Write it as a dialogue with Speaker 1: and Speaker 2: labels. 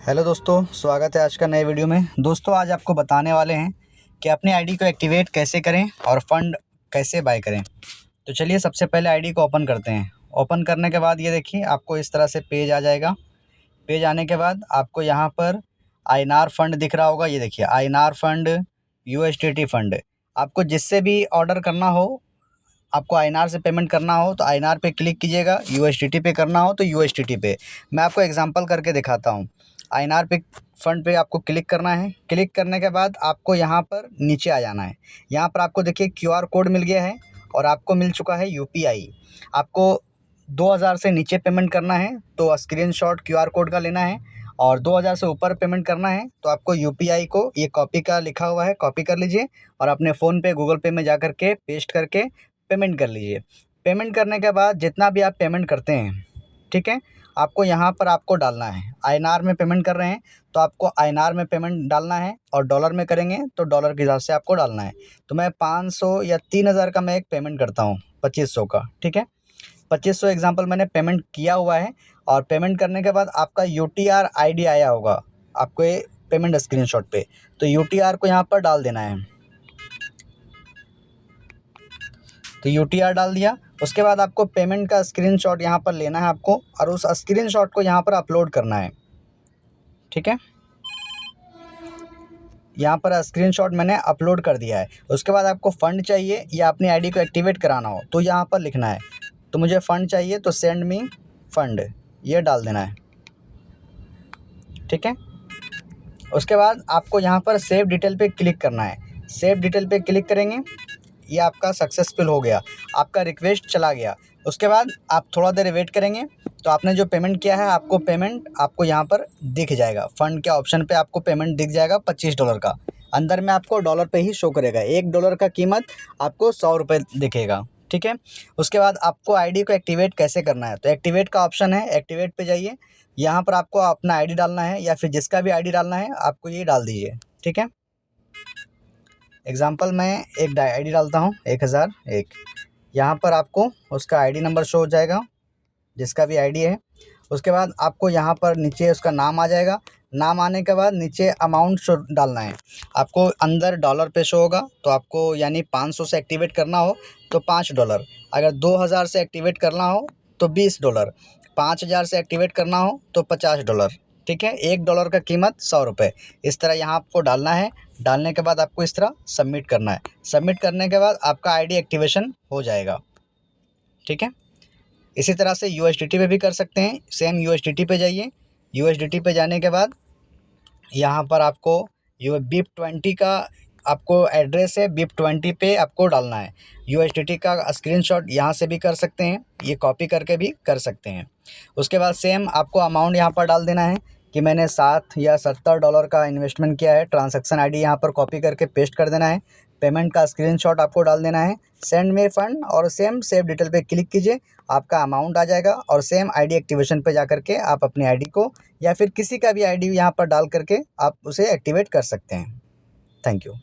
Speaker 1: Hello दोस्तों, स्वागत है आज का नए वीडियो में। दोस्तों आज आपको बताने वाले हैं कि अपनी आईडी को एक्टिवेट कैसे करें और फंड कैसे बाय करें। तो चलिए सबसे पहले आईडी को ओपन करते हैं। ओपन करने के बाद ये देखिए आपको इस तरह से पेज आ जाएगा। पेज आने के बाद आपको यहाँ पर आईएनआर फंड दिख रहा होगा। ये देखिए आईएनआर फंड, यूएसडीटी फंड। आपको जिससे भी ऑर्डर करना हो, आपको आईएनआर से पेमेंट करना हो तो आईएनआर पे क्लिक कीजिएगा, यूएसडीटी पे करना हो तो यूएसडीटी पे। मैं आपको एग्जांपल करके दिखाता हूँ। आईएनआर पे फंड पे आपको क्लिक करना है। क्लिक करने के बाद आपको यहाँ पर नीचे आ जाना है। यहाँ पर आपको देखिए क्यूआर कोड मिल गया है और आपको मिल चुका है यूपीआई। आपको 2000 से नीचे पेमेंट करना है तो स्क्रीनशॉट क्यूआर कोड का लेना है, और 2000 से ऊपर पेमेंट करना है तो आपको यूपीआई को, ये कॉपी का लिखा हुआ है, कॉपी कर लीजिए और अपने फ़ोन पे गूगल पे में जा कर के पेस्ट करके पेमेंट कर लीजिए। पेमेंट करने के बाद जितना भी आप पेमेंट करते हैं, ठीक है, आपको यहाँ पर आपको डालना है। आईएनआर में पेमेंट कर रहे हैं तो आपको आईएनआर में पेमेंट डालना है, और डॉलर में करेंगे तो डॉलर के हिसाब से आपको डालना है। तो मैं 500 या 3000 का मैं एक पेमेंट करता हूँ, 2500 का, ठीक है। 2500 एग्जाम्पल मैंने पेमेंट किया हुआ है। और पेमेंट करने के बाद आपका यूटीआर आईडी आया होगा आपको ये पेमेंट स्क्रीनशॉट पे, तो यूटीआर को यहाँ पर डाल देना है। तो यूटीआर डाल दिया। उसके बाद आपको पेमेंट का स्क्रीनशॉट यहाँ पर लेना है आपको, और उस स्क्रीनशॉट को यहाँ पर अपलोड करना है, ठीक है। यहाँ पर स्क्रीनशॉट मैंने अपलोड कर दिया है। उसके बाद आपको फ़ंड चाहिए या अपनी आईडी को एक्टिवेट कराना हो तो यहाँ पर लिखना है। तो मुझे फ़ंड चाहिए तो सेंड मी फ़ंड, ये डाल देना है, ठीक है। उसके बाद आपको यहाँ पर सेव डिटेल पे क्लिक करना है। सेव डिटेल पे क्लिक करेंगे, ये आपका सक्सेसफुल हो गया, आपका रिक्वेस्ट चला गया। उसके बाद आप थोड़ा देर वेट करेंगे तो आपने जो पेमेंट किया है आपको पेमेंट आपको यहाँ पर दिख जाएगा। फ़ंड के ऑप्शन पे आपको पेमेंट दिख जाएगा $25 का। अंदर में आपको डॉलर पे ही शो करेगा। $1 का कीमत आपको ₹100 दिखेगा, ठीक है। उसके बाद आपको आईडी को एक्टिवेट कैसे करना है, तो एक्टिवेट का ऑप्शन है, एक्टिवेट पे जाइए। यहाँ पर आपको अपना आईडी डालना है या फिर जिसका भी आईडी डालना है आपको ये डाल दीजिए, ठीक है। एग्ज़ाम्पल मैं एक आईडी डालता हूँ 1001। यहाँ पर आपको उसका आईडी नंबर शो हो जाएगा, जिसका भी आईडी है। उसके बाद आपको यहाँ पर नीचे उसका नाम आ जाएगा। नाम आने के बाद नीचे अमाउंट शो डालना है। आपको अंदर डॉलर पे शो होगा, तो आपको यानी 500 से एक्टिवेट करना हो तो $5, अगर 2000 से एक्टिवेट करना हो तो $20, 5000 से एक्टिवेट करना हो तो $50, ठीक है। $1 का कीमत ₹100। इस तरह यहाँ आपको डालना है। डालने के बाद आपको इस तरह सबमिट करना है। सबमिट करने के बाद आपका आईडी एक्टिवेशन हो जाएगा, ठीक है। इसी तरह से यूएसडीटी पे भी कर सकते हैं। सेम यूएसडीटी पे जाइए। यूएसडीटी पे जाने के बाद यहाँ पर आपको BIP20 का आपको एड्रेस है, BIP20 पे आपको डालना है। यूएसडीटी का स्क्रीनशॉट यहाँ से भी कर सकते हैं, ये कॉपी करके भी कर सकते हैं। उसके बाद सेम आपको अमाउंट यहाँ पर डाल देना है कि मैंने 7 या $70 का इन्वेस्टमेंट किया है। ट्रांजैक्शन आईडी यहाँ पर कॉपी करके पेस्ट कर देना है। पेमेंट का स्क्रीनशॉट आपको डाल देना है, सेंड मी फंड, और सेम सेव डिटेल पे क्लिक कीजिए। आपका अमाउंट आ जाएगा और सेम आईडी एक्टिवेशन पे जा करके आप अपनी आईडी को या फिर किसी का भी आईडी यहाँ पर डाल करके आप उसे एक्टिवेट कर सकते हैं। Thank you.